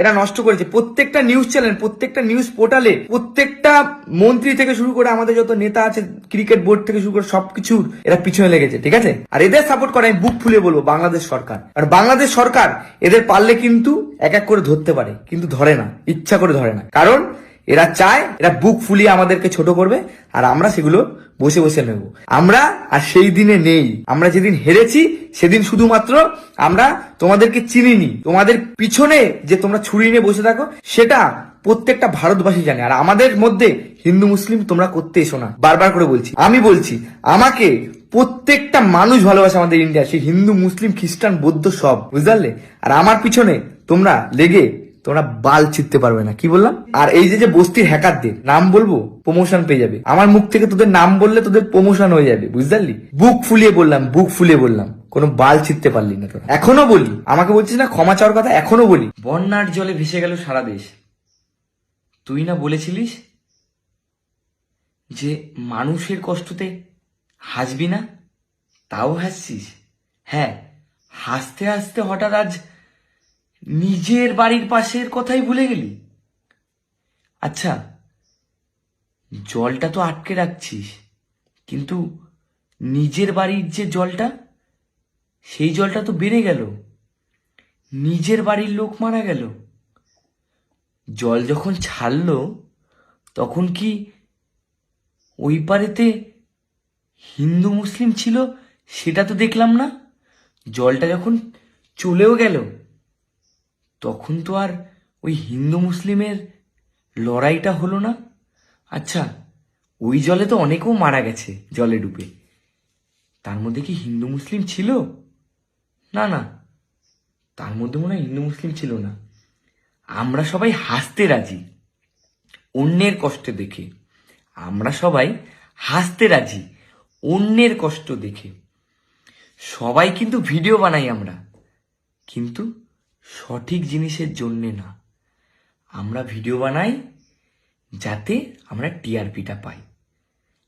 এরা নষ্ট করেছে। প্রত্যেকটা নিউজ চ্যানেল, প্রত্যেকটা নিউজ পোর্টালে, প্রত্যেকটা মন্ত্রী থেকে শুরু করে আমাদের যত নেতা আছে, ক্রিকেট বোর্ড থেকে শুরু করে সবকিছুর এরা পিছনে লেগেছে, ঠিক আছে? আর এদের সাপোর্ট করে আমি বুক ফুলে বলবো বাংলাদেশ সরকার। আর বাংলাদেশ সরকার এদের পারলে কিন্তু এক এক করে ধরতে পারে, কিন্তু ধরে না, ইচ্ছা করে ধরে না। কারণ এরা চায়, এরা বুক ফুলিয়ে আমাদেরকে ছোট করবে, আর আমরা সেগুলো বসে বসে নেব। আমরা আর সেই দিনে নেই। আমরা যেদিন হেরেছি সেদিন শুধুমাত্র আমরা তোমাদেরকে চিনিনি। তোমাদের পিছনে যে তোমরা ছুরি নিয়ে বসে থাকো সেটা প্রত্যেকটা ভারতবাসী জানে। আর আমাদের মধ্যে হিন্দু মুসলিম তোমরা করতে এসো না, বারবার করে বলছি। আমি বলছি, আমাকে প্রত্যেকটা মানুষ ভালোবাসে আমাদের ইন্ডিয়া, সে হিন্দু মুসলিম খ্রিস্টান বৌদ্ধ সব, বুঝতে? আর আমার পিছনে তোমরা লেগে তোমরা বাল ছিটতে পারবে না। কি বললাম? আর এই যে বস্তির হ্যাকারদের নাম বলবো, প্রমোশন পেয়ে যাবে। আমার মুখ থেকে তোদের নাম বললে তোদের প্রমোশন হয়ে যাবে, বুঝতে পারলি? বুক ফুলিয়ে বললাম, বুক ফুলিয়ে বললাম, কোনো বাল ছিটতে পারলি না তোরা। এখনো বলি, আমাকে বলছিস না ক্ষমা চাওয়ার কথা, এখনো বলি। বন্যার জলে ভেসে গেল সারা দেশ। তুই না বলেছিলিস যে মানুষের কষ্টতে হাসবি না, তাও হাসছিস। হ্যাঁ, হাসতে হাসতে হঠাৎ আজ নিজের বাড়ির পাশের কথাই ভুলে গেলি। আচ্ছা, জলটা তো আটকে রাখছিস, কিন্তু নিজের বাড়ির যে জলটা, সেই জলটা তো বেড়ে গেল, নিজের বাড়ির লোক মারা গেল। জল যখন ছাড়লো তখন কি ওই পারেতে হিন্দু মুসলিম ছিল সেটা তো দেখলাম না। জলটা যখন চলেও গেল তখন তো আর ওই হিন্দু মুসলিমের লড়াইটা হলো না। আচ্ছা, ওই জলে তো অনেকেও মারা গেছে জলে ডুবে, তার মধ্যে কি হিন্দু মুসলিম ছিল? না না, তার মধ্যে মনে হয় হিন্দু মুসলিম ছিল না। আমরা সবাই হাসতে রাজি অন্যের কষ্ট দেখে। আমরা সবাই হাসতে রাজি অন্যের কষ্ট দেখে। সবাই কিন্তু ভিডিও বানাই আমরা, কিন্তু সঠিক জিনিসের জন্যে না। আমরা ভিডিও বানাই যাতে আমরা টিআরপিটা পাই।